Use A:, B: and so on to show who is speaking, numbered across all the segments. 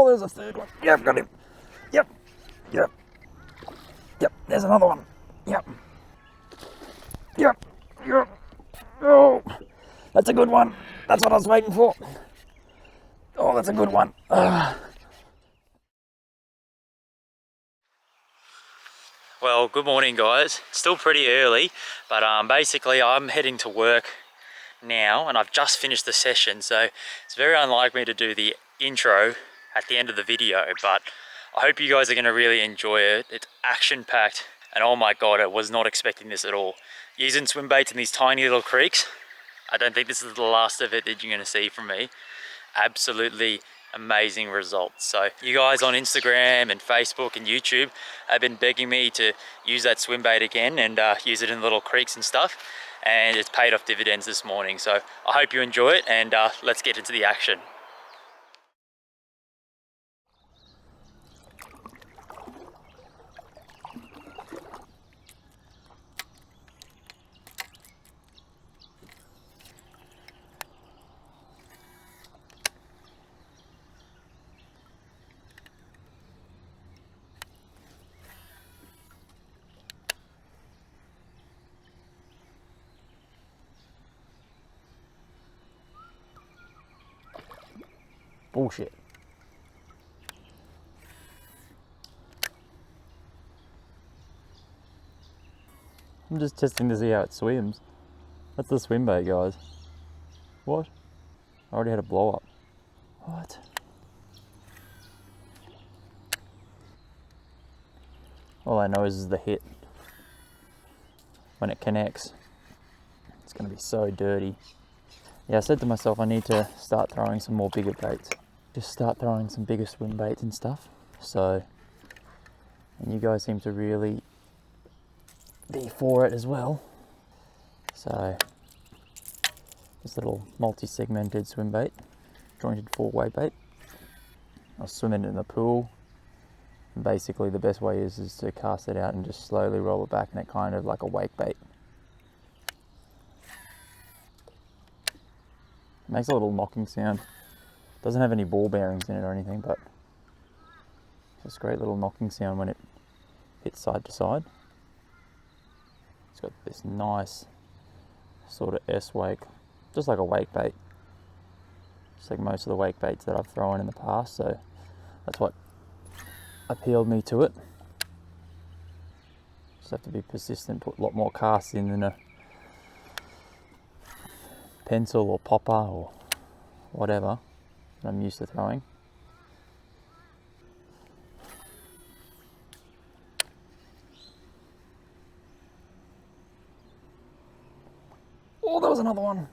A: there's a third one. Yep, got him. Yep, yep, yep, there's another one. Yep, yep, yep. Oh, that's a good one. That's what I was waiting for. Oh, that's a good one. Well, good morning guys. Still pretty early, but basically I'm heading to work now and I've just finished the session, so it's very unlike me to do the intro at the end of the video, but I hope you guys are going to really enjoy it. It's action-packed and oh my god, I was not expecting this at all. Using swim baits in these tiny little creeks, I don't think this is the last of it that you're going to see from me. Absolutely amazing results. So you guys on Instagram and Facebook and YouTube have been begging me to use that swim bait again and use it in little creeks and stuff, and it's paid off dividends this morning. So I hope you enjoy it, and let's get into the action. Bullshit. I'm just testing to see how it swims. That's the swim bait, guys. What? I already had a blow up. What? All I know is the hit. When it connects, it's going to be so dirty. Yeah, I said to myself I need to start throwing some more bigger baits. Just start throwing some bigger swim baits and stuff. So, and you guys seem to really be for it as well. So, this little multi-segmented swim bait, jointed 4-way bait. I'll swim it in the pool. And basically the best way is to cast it out and just slowly roll it back, and it kind of like a wake bait. It makes a little knocking sound. Doesn't have any ball bearings in it or anything, but it's a great little knocking sound when it hits side to side. It's got this nice sort of S-wake, just like a wake bait. Just like most of the wake baits that I've thrown in the past, so that's what appealed me to it. Just have to be persistent, put a lot more casts in than a pencil or popper or whatever that I'm used to throwing. Oh, there was another one.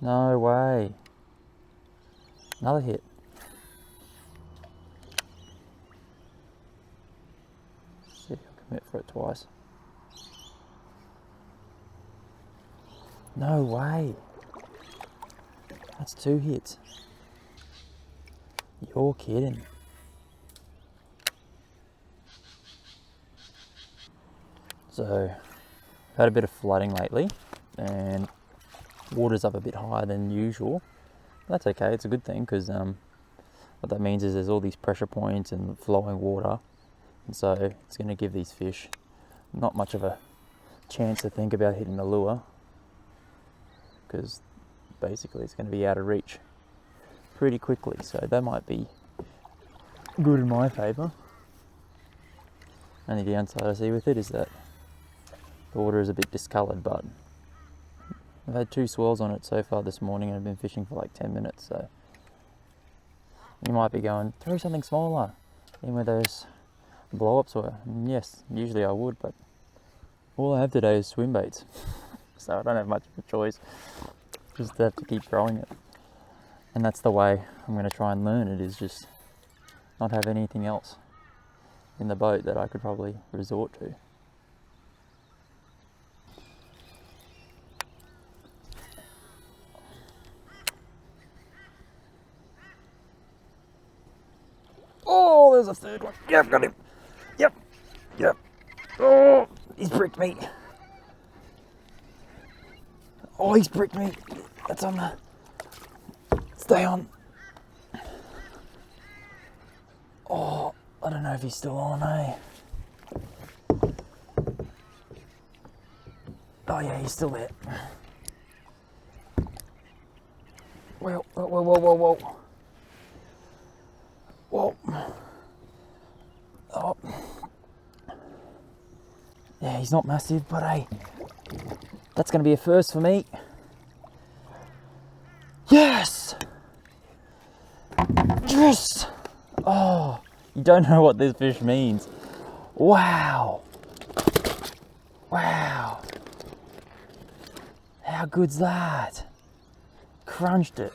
A: No way. Another hit. Let's see if I can commit for it twice. No way. That's 2 hits. You're kidding. So, I've had a bit of flooding lately and water's up a bit higher than usual. That's okay, it's a good thing, because what that means is there's all these pressure points and flowing water, and so it's going to give these fish not much of a chance to think about hitting the lure, because basically it's going to be out of reach pretty quickly. So that might be good in my favour. Only downside I see with it is that the water is a bit discoloured, but I've had 2 swirls on it so far this morning and I've been fishing for like 10 minutes, so you might be going, throw something smaller in where those blow-ups were. And yes, usually I would, but all I have today is swim baits. So I don't have much of a choice, just have to keep throwing it. And that's the way I'm going to try and learn it, is just not have anything else in the boat that I could probably resort to. Oh, there's a third one. Yep, got him. Yep, yep. Oh, he's pricked me. Oh, he's pricked me. That's on the... Stay on. Oh, I don't know if he's still on, eh? Oh yeah, he's still there. Whoa, whoa, whoa, whoa, whoa, whoa. Whoa. Oh. Yeah, he's not massive, but hey, that's going to be a first for me. Yes! Yes! Oh, you don't know what this fish means. Wow. Wow. How good's that? Crunched it.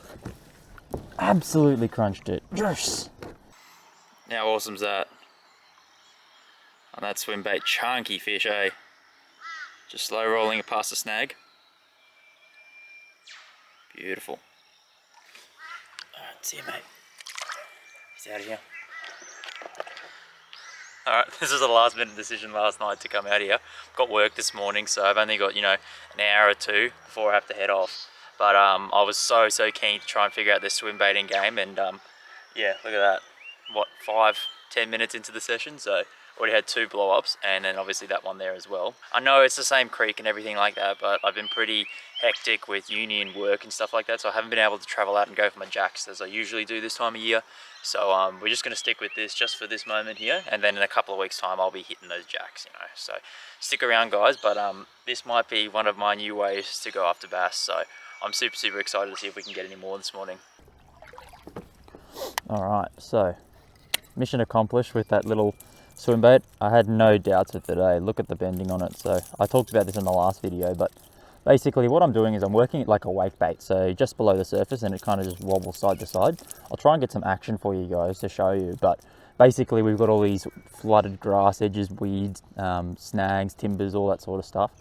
A: Absolutely crunched it. Yes! How awesome's that? On that swim bait, chunky fish, eh? Just slow rolling it past the snag. Beautiful. Alright, see you, mate. He's out of here. Alright, this was a last minute decision last night to come out here. Got work this morning, so I've only got, you know, an hour or two before I have to head off. But I was so keen to try and figure out this swim baiting game, and yeah, look at that. What, 5-10 minutes into the session, so already had 2 blow-ups, and then obviously that one there as well. I know it's the same creek and everything like that, but I've been pretty hectic with uni and work and stuff like that, so I haven't been able to travel out and go for my jacks as I usually do this time of year. So we're just going to stick with this just for this moment here, and then in a couple of weeks time I'll be hitting those jacks, you know. So stick around, guys, but this might be one of my new ways to go after bass, so I'm super excited to see if we can get any more this morning. Alright, so mission accomplished with that little swim bait. I had no doubts with today. Look at the bending on it. So I talked about this in the last video, but basically what I'm doing is I'm working it like a wake bait, so just below the surface, and it kind of just wobbles side to side. I'll try and get some action for you guys to show you, but basically we've got all these flooded grass edges, weeds, snags, timbers, all that sort of stuff,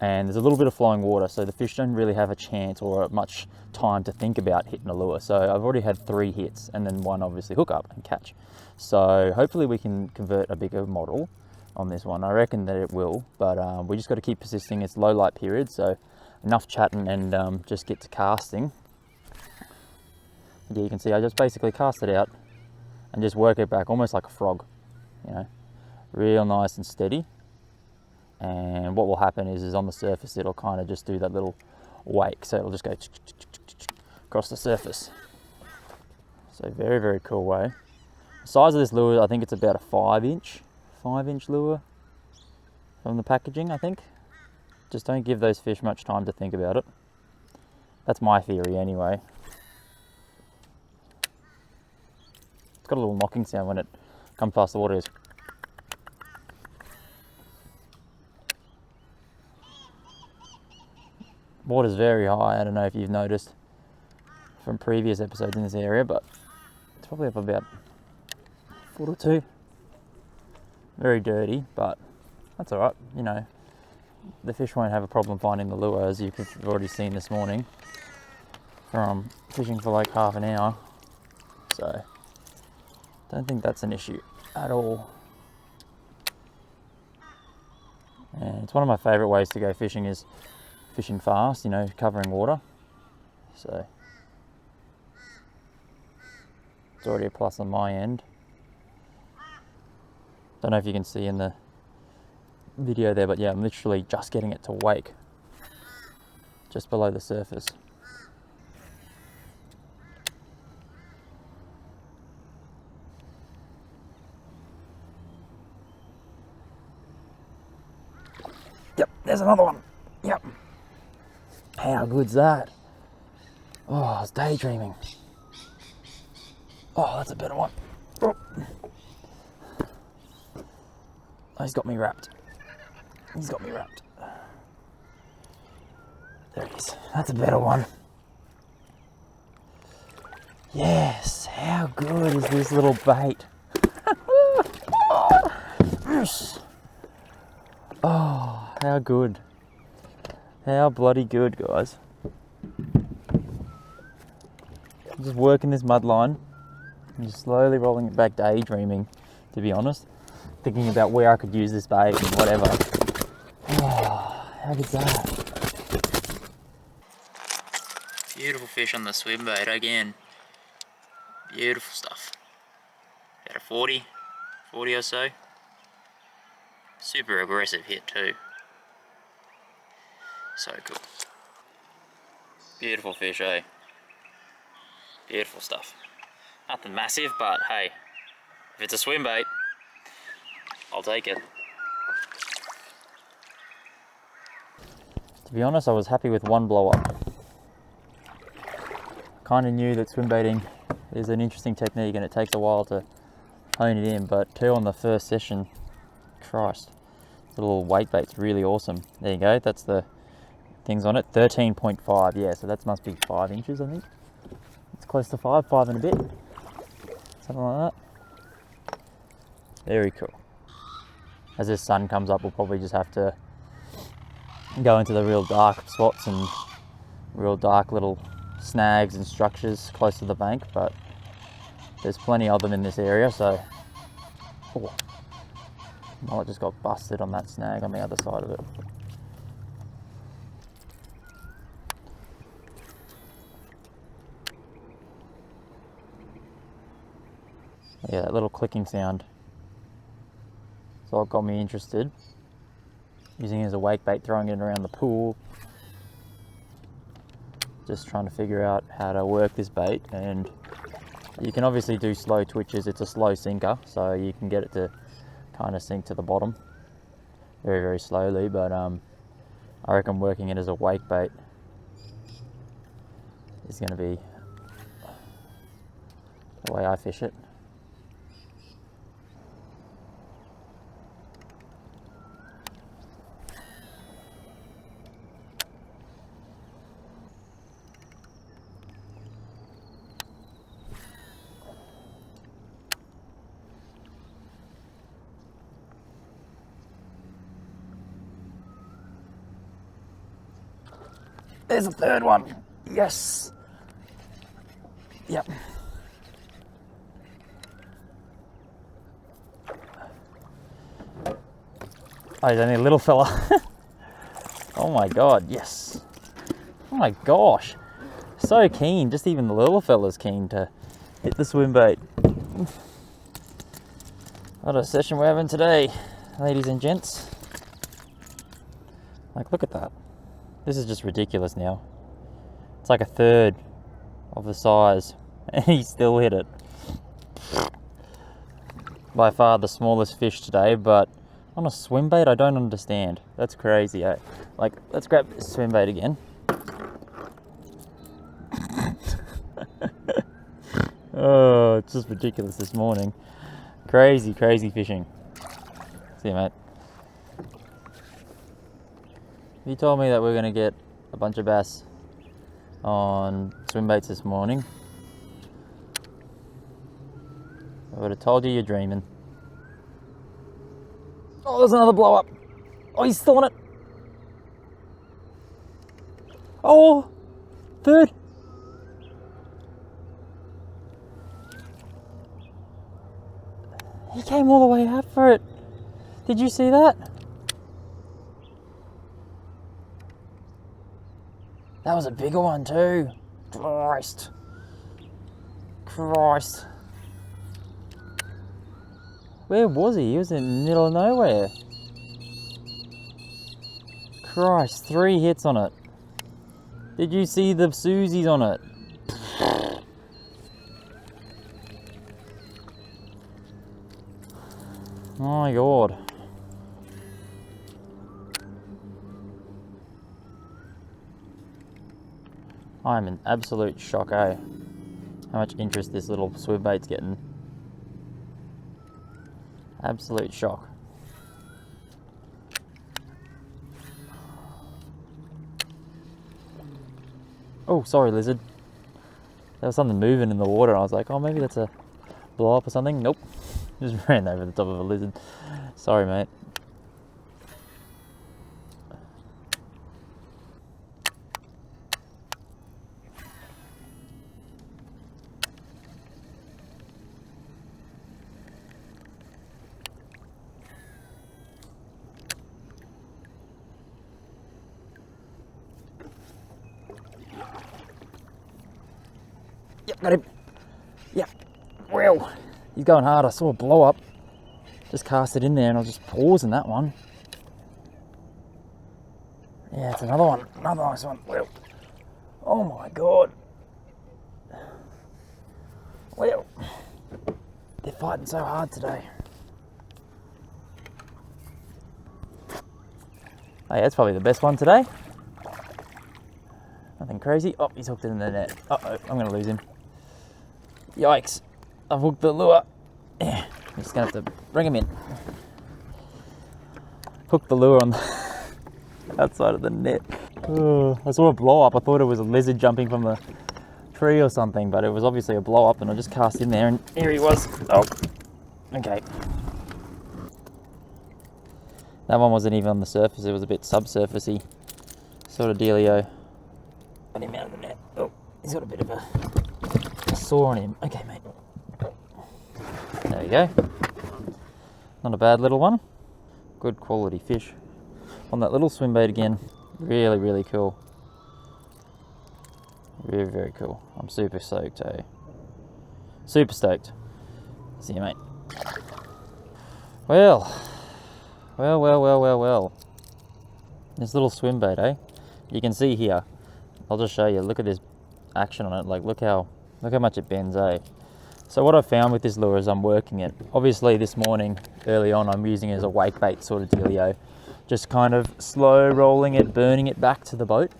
A: and there's a little bit of flowing water, so the fish don't really have a chance or much time to think about hitting a lure. So I've already had 3 hits, and then 1 obviously hook up and catch. So hopefully we can convert a bigger model on this one. I reckon that it will, but we just got to keep persisting. It's low light period, so enough chatting and just get to casting. Yeah, you can see I just basically cast it out and just work it back almost like a frog, you know, real nice and steady. And what will happen is on the surface it'll kind of just do that little wake, so it'll just go across the surface. So very cool way. The size of this lure, I think it's about a 5-inch lure from the packaging, I think. Just don't give those fish much time to think about it. That's my theory anyway. It's got a little knocking sound when it comes past the water. Water's very high. I don't know if you've noticed from previous episodes in this area, but it's probably up about a foot or 2. Very dirty, but that's all right. You know, the fish won't have a problem finding the lure, as you've already seen this morning from fishing for like half an hour. So don't think that's an issue at all. And it's one of my favorite ways to go fishing is fishing fast, you know, covering water. So it's already a plus on my end. Don't know if you can see in the video there, but yeah, I'm literally just getting it to wake just below the surface. Yep, there's another one. Yep. How good's that? Oh, I was daydreaming. Oh, that's a better one. Oh, he's got me wrapped. He's got me wrapped. There he is. That's a better one. Yes, how good is this little bait? Oh, how good. How bloody good, guys. I'm just working this mud line. I'm just slowly rolling it back, daydreaming, to be honest. Thinking about where I could use this bait and whatever. Oh, how good's that? Beautiful fish on the swim bait again. Beautiful stuff. About a 40 or so. Super aggressive hit too. So cool. Beautiful fish, eh? Beautiful stuff. Nothing massive, but hey, if it's a swim bait, I'll take it. To be honest, I was happy with one blow up. Kind of knew that swim baiting is an interesting technique and it takes a while to hone it in, but 2 on the first session, Christ. The little weight bait's really awesome. There you go, that's the things on it. 13.5, yeah, so that must be 5 inches, I think. It's close to 5 and a bit. Something like that. Very cool. As the sun comes up, we'll probably just have to go into the real dark spots and real dark little snags and structures close to the bank, but there's plenty of them in this area, so oh, I just got busted on that snag on the other side of it. Yeah, that little clicking sound. So it got me interested. Using it as a wake bait, throwing it around the pool. Just trying to figure out how to work this bait, and you can obviously do slow twitches. It's a slow sinker, so you can get it to kind of sink to the bottom very, very slowly, but I reckon working it as a wake bait is going to be the way I fish it. There's a third one. Yes. Yep. Oh, he's only a little fella. Oh my god, yes. Oh my gosh. So keen, just even the little fella's keen to hit the swim bait. What a session we're having today, ladies and gents. Like, look at that. This is just ridiculous now. It's like a third of the size, and he still hit it. By far the smallest fish today, but on a swim bait, I don't understand. That's crazy, eh? Like, let's grab this swim bait again. Oh, it's just ridiculous this morning. Crazy, crazy fishing. See you, mate. You told me that we're going to get a bunch of bass on swim baits this morning. I would have told you you're dreaming. Oh, there's another blow up. Oh, he's still on it. Oh, third. He came all the way out for it. Did you see that? That was a bigger one too. Christ. Christ. Where was he? He was in the middle of nowhere. Christ, 3 hits on it. Did you see the Susies on it? Oh my god. I'm in absolute shock, eh? How much interest this little swim bait's getting. Absolute shock. Oh, sorry, lizard. There was something moving in the water. I was like, oh, maybe that's a blow up or something. Nope. Just ran over the top of a lizard. Sorry, mate. Yep, got him. Yep. Well, He's going hard. I saw a blow up. Just cast it in there and I was just pausing that one. Yeah, it's another one. Another nice one. Well, oh my God. Well, they're fighting so hard today. Hey, that's probably the best one today. Nothing crazy. Oh, he's hooked it in the net. Uh-oh, I'm going to lose him. Yikes. I've hooked the lure. Yeah, I'm just going to have to bring him in. Hook the lure on the outside of the net. Oh, I saw a blow up. I thought it was a lizard jumping from the tree or something, but it was obviously a blow up, and I just cast in there and here he was. Oh, okay. That one wasn't even on the surface, it was a bit subsurfacey sort of dealio. Put him out of the net. Oh, he's got a bit of a sore on him. Okay, mate. There we go. Not a bad little one. Good quality fish. On that little swim bait again. Really, really cool. Very, very cool. I'm super stoked, eh? Super stoked. See you, mate. Well. This little swim bait, eh? You can see here. I'll just show you. Look at this action on it. Like, look how much it bends, eh? So what I found with this lure is I'm working it. Obviously, this morning, early on, I'm using it as a wake bait sort of dealio. Just kind of slow rolling it, burning it back to the boat.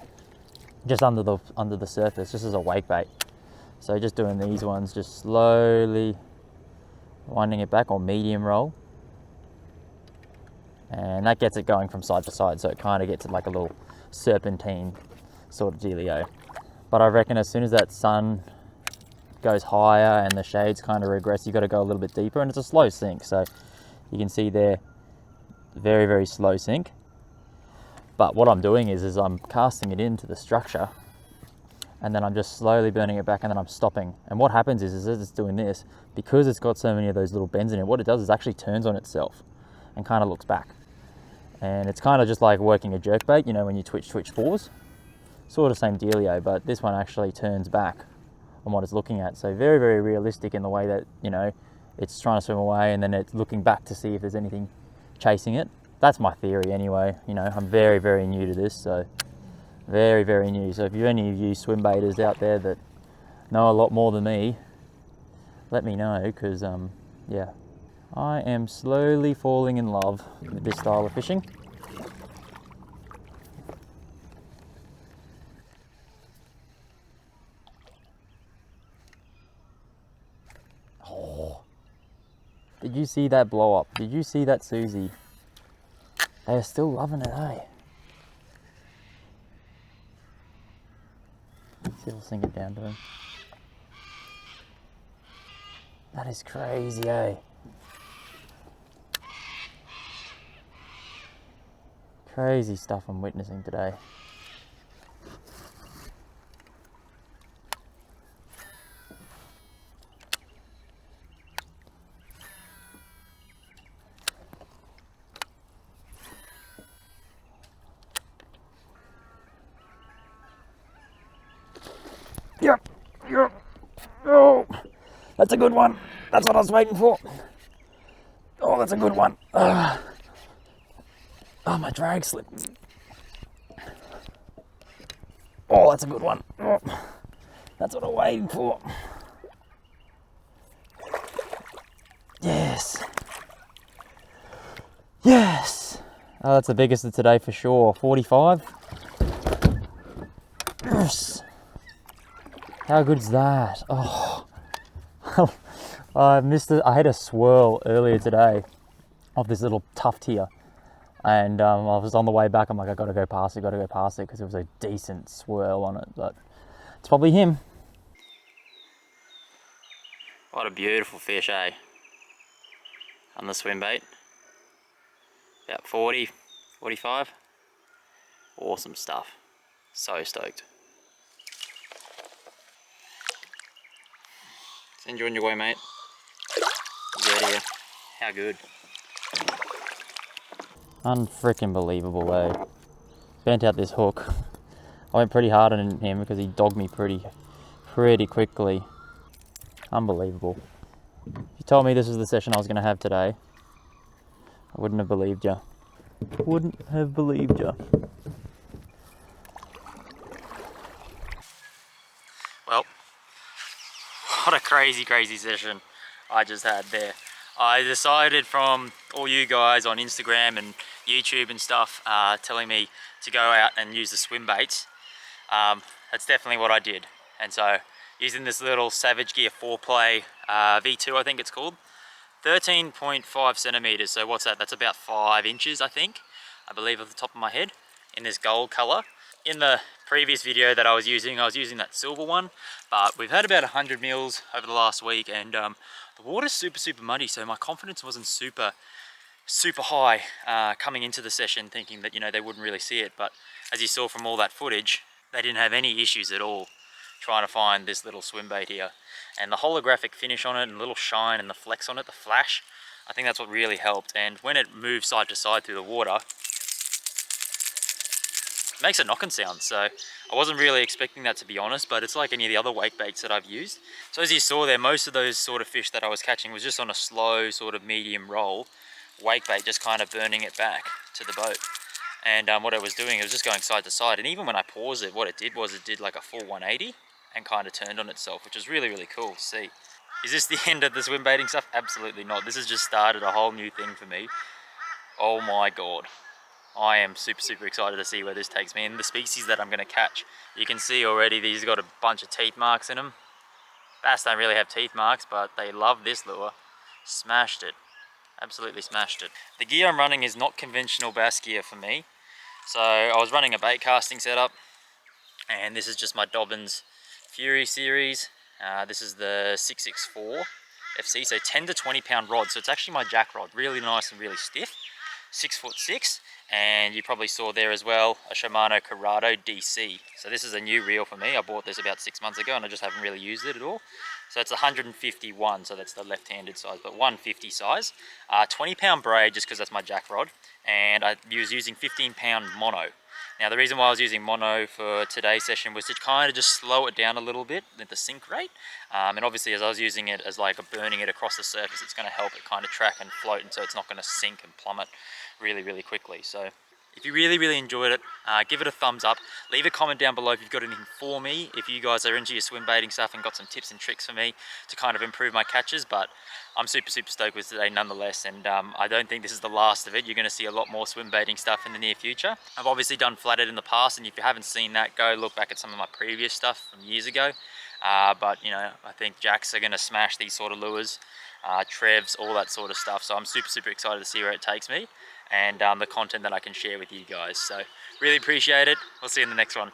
A: Just under the surface, just as a wake bait. So just doing these ones, just slowly winding it back, or medium roll. And that gets it going from side to side, so it kind of gets it like a little serpentine sort of dealio. But I reckon as soon as that sun goes higher and the shades kind of regress, you've got to go a little bit deeper, and it's a slow sink. So you can see there, very, very slow sink. But what I'm doing is I'm casting it into the structure, and then I'm just slowly burning it back, and then I'm stopping. And what happens is as it's doing this, because it's got so many of those little bends in it, what it does is actually turns on itself and kind of looks back. And it's kind of just like working a jerk bait, you know, when you twitch, pause. Sort of same dealio, but this one actually turns back on what it's looking at. So very, very realistic in the way that, you know, it's trying to swim away and then it's looking back to see if there's anything chasing it. That's my theory anyway. You know, I'm very, very new to this, so very, very new. So if you're any of you swim baiters out there that know a lot more than me, let me know, because yeah, I am slowly falling in love with this style of fishing. Oh, did you see that blow up? Did you see that Susie? They are still loving it, eh? Let's see if we'll sink it down to them. That is crazy, eh? Crazy stuff I'm witnessing today. Yep. Oh, that's a good one. That's what I was waiting for. Oh, that's a good one. Oh, my drag slipped. Oh, that's a good one. Oh, that's what I'm waiting for. Yes. Yes. Oh, that's the biggest of today for sure. 45. Yes. How good's that? Oh, I missed it. I had a swirl earlier today of this little tuft here, and I was on the way back. I'm like, I gotta go past it, because it was a decent swirl on it, but it's probably him. What a beautiful fish, eh? On the swim bait. About 40, 45. Awesome stuff. So stoked. Send you on your way, mate. Get out of here. How good. Unfreaking believable, eh? Bent out this hook. I went pretty hard on him because he dogged me pretty quickly. Unbelievable. If you told me this was the session I was going to have today, I wouldn't have believed you. Wouldn't have believed you. Well, what a crazy session I just had there. I decided from all you guys on Instagram and YouTube and stuff telling me to go out and use the swim baits. That's definitely what I did. And so using this little Savage Gear 4-play V2, I think it's called, 13.5 centimeters. So what's that? That's about 5 inches, I think, I believe, off the top of my head, in this gold color. In the previous video that I was using that silver one, but we've had about 100 mils over the last week, and the water's super muddy, so my confidence wasn't super high coming into the session, thinking that, you know, they wouldn't really see it. But as you saw from all that footage, they didn't have any issues at all trying to find this little swim bait here. And the holographic finish on it, and the little shine and the flex on it, the flash, I think that's what really helped. And when it moves side to side through the water, it makes a knocking sound. So I wasn't really expecting that, to be honest, but it's like any of the other wake baits that I've used. So as you saw there, most of those sort of fish that I was catching was just on a slow sort of medium roll wake bait, just kind of burning it back to the boat. And what it was doing, it was just going side to side. And even when I paused it, what it did was it did like a full 180 and kind of turned on itself, which was really cool to see. Is this the end of the swim baiting stuff? Absolutely not. This has just started a whole new thing for me. Oh my god. I am super excited to see where this takes me, and the species that I'm going to catch. You can see already these got a bunch of teeth marks in them. Bass don't really have teeth marks, but they love this lure. Smashed it. Absolutely smashed it. The gear I'm running is not conventional bass gear for me. So I was running a bait casting setup, and this is just my Dobbins Fury series. This is the 664 FC, so 10 to 20 pound rod. So it's actually my jack rod, really nice and really stiff. 6'6", and you probably saw there as well a Shimano Corrado DC. So this is a new reel for me. I bought this about 6 months ago, and I just haven't really used it at all. So it's 151, so that's the left-handed size, but 150 size. 20 pound braid, just because that's my jack rod, and I was using 15 pound mono. Now the reason why I was using mono for today's session was to kind of just slow it down a little bit at the sink rate. And obviously as I was using it as like burning it across the surface, it's going to help it kind of track and float, and so it's not going to sink and plummet really quickly. So if you really enjoyed it, give it a thumbs up. Leave a comment down below if you've got anything for me, if you guys are into your swim baiting stuff and got some tips and tricks for me to kind of improve my catches. But I'm super stoked with today nonetheless, and I don't think this is the last of it. You're going to see a lot more swim baiting stuff in the near future. I've obviously done flathead in the past, and if you haven't seen that, go look back at some of my previous stuff from years ago. But you know, I think jacks are going to smash these sort of lures, trevs, all that sort of stuff. So I'm super excited to see where it takes me, and the content that I can share with you guys. So really appreciate it. We'll see you in the next one.